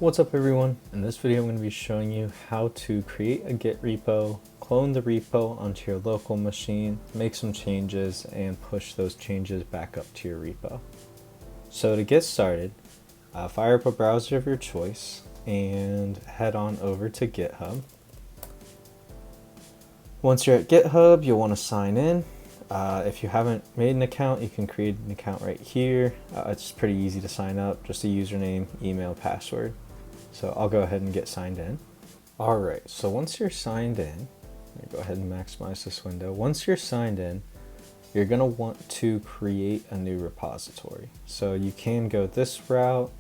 What's up everyone? In this video I'm going to be showing you how to create a Git repo, clone the repo onto your local machine, make some changes, and push those changes back up to your repo. So to get started, fire up a browser of your choice and head on over to GitHub. Once you're at GitHub, you'll want to sign in. If you haven't made an account, you can create an account right here. It's pretty easy to sign up, just a username, email, password. So I'll go ahead and get signed in. All right, so once you're signed in, let me go ahead and maximize this window. Once you're signed in, you're gonna want to create a new repository. So you can go this route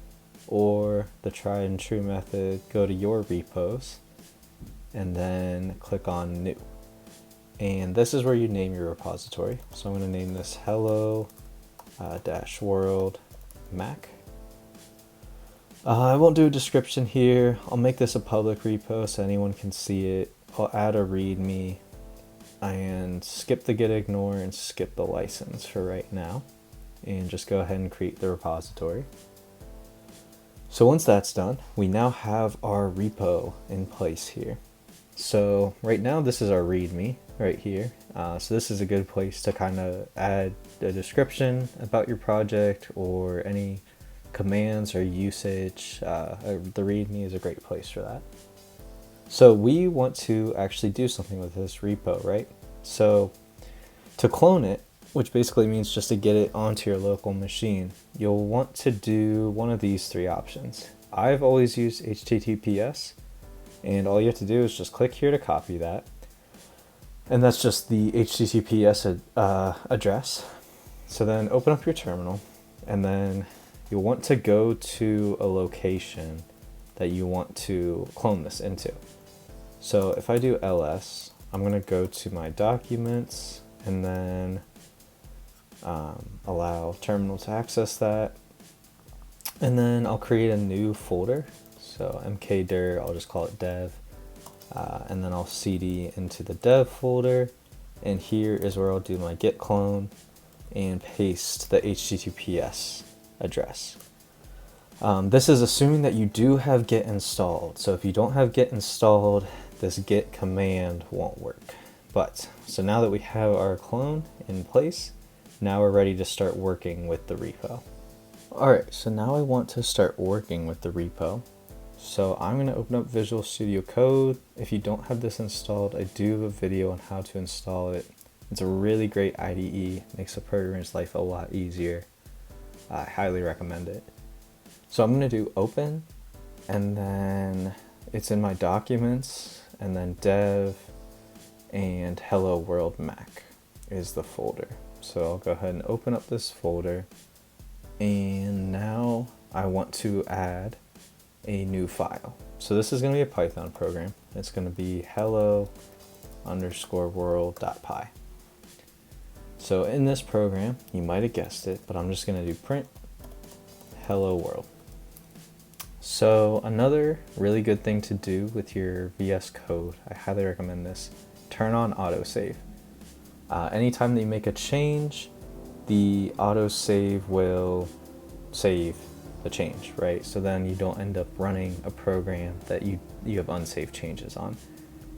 or the tried and true method, go to your repos and then click on new. And this is where you name your repository. So I'm gonna name this hello -world Mac. I won't do a description here. I'll make this a public repo so anyone can see it. I'll add a readme and skip the git ignore and skip the license for right now. And just go ahead and create the repository. So once that's done, we now have our repo in place here. So right now this is our readme right here. So this is a good place to kind of add a description about your project or any commands or usage. The readme is a great place for that. So we want to actually do something with this repo, right? So to clone it, which basically means just to get it onto your local machine, you'll want to do one of these three options. I've always used HTTPS, and all you have to do is just click here to copy that. And that's just the HTTPS address. So then open up your terminal, and then you'll want to go to a location that you want to clone this into. So if I do ls, I'm going to go to my documents and then allow terminal to access that. And then I'll create a new folder. So mkdir, I'll just call it dev. And then I'll cd into the dev folder. And here is where I'll do my git clone and paste the HTTPS address. This is assuming that you do have git installed. So if you don't have git installed, this git command won't work. So now that we have our clone in place, now we're ready to start working with the repo. All right, so now I want to start working with the repo. So I'm going to open up Visual Studio Code. If you don't have this installed, I do have a video on how to install it. It's a really great IDE, makes the programmer's life a lot easier. I highly recommend it. So I'm going to do open, and then it's in my documents, and then dev and hello world Mac is the folder. So I'll go ahead and open up this folder, and now I want to add a new file. So this is going to be a Python program. It's going to be hello_world.py. So in this program, you might have guessed it, but I'm just going to do print hello world. So another really good thing to do with your VS Code, I highly recommend this, turn on autosave. Anytime that you make a change, the autosave will save the change, right? So then you don't end up running a program that you have unsaved changes on.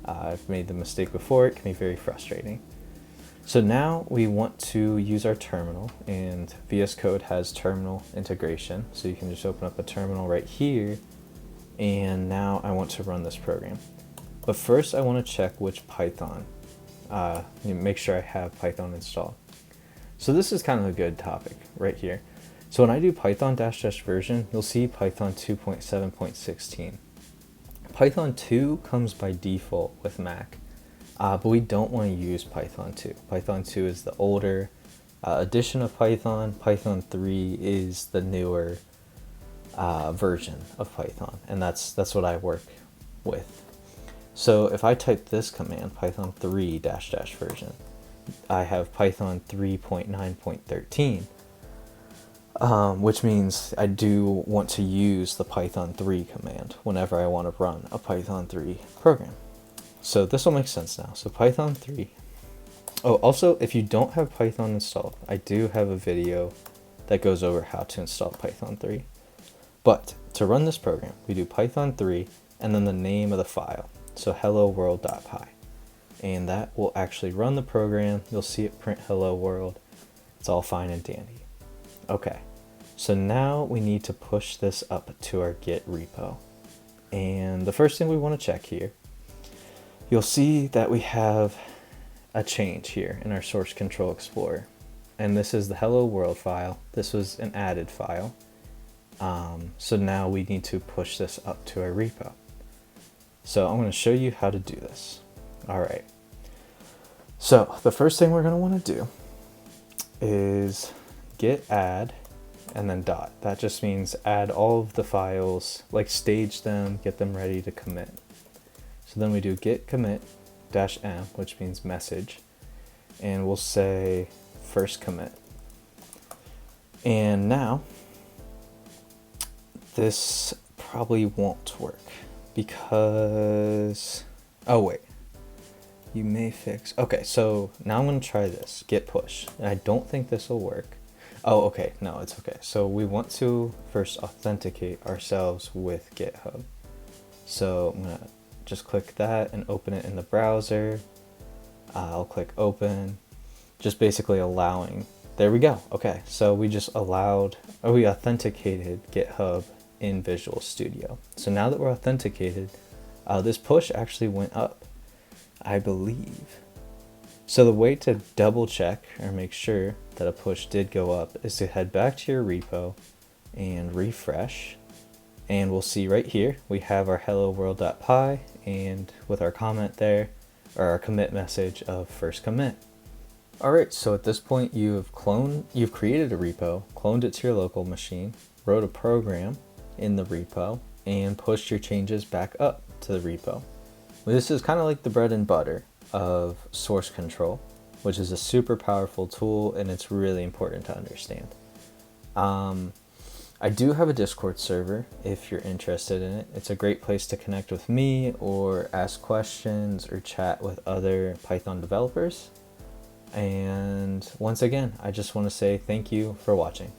I've made the mistake before, it can be very frustrating. So now we want to use our terminal, and VS Code has terminal integration. So you can just open up a terminal right here, and now I want to run this program. But first I want to check which Python, make sure I have Python installed. So this is kind of a good topic right here. So when I do Python -- version, you'll see Python 2.7.16. Python 2 comes by default with Mac. But we don't want to use Python 2. Python 2 is the older edition of Python. Python 3 is the newer version of Python, and that's what I work with. So if I type this command, Python 3 -- version, I have Python 3.9.13, which means I do want to use the Python 3 command whenever I want to run a Python 3 program. So this will make sense now. So Python 3. Oh, also, if you don't have Python installed, I do have a video that goes over how to install Python 3. But to run this program, we do Python 3 and then the name of the file. So hello world.py. And that will actually run the program. You'll see it print hello world. It's all fine and dandy. Okay, so now we need to push this up to our Git repo. And the first thing we want to check here, you'll see that we have a change here in our source control explorer. And this is the hello world file. This was an added file. So now we need to push this up to our repo. So I'm going to show you how to do this. All right. So the first thing we're going to want to do is git add and then dot. That just means add all of the files, like stage them, get them ready to commit. So then we do git commit -m, which means message, and we'll say first commit. And now this probably won't work because, oh wait, you may fix. Okay, so now I'm going to try this, git push. And I don't think this will work. Oh, okay, no, it's okay. So we want to first authenticate ourselves with GitHub. So I'm going to just click that and open it in the browser. I'll click open, just basically allowing. There we go. Okay, so we just we authenticated GitHub in Visual Studio. So now that we're authenticated, this push actually went up, I believe. So the way to double check or make sure that a push did go up is to head back to your repo and refresh. And we'll see right here, we have our hello world.py and with our comment there, or our commit message of first commit. All right, so at this point you've created a repo, cloned it to your local machine, wrote a program in the repo, and pushed your changes back up to the repo. Well, this is kind of like the bread and butter of source control, which is a super powerful tool and it's really important to understand. I do have a Discord server if you're interested in it. It's a great place to connect with me or ask questions or chat with other Python developers. And once again, I just want to say thank you for watching.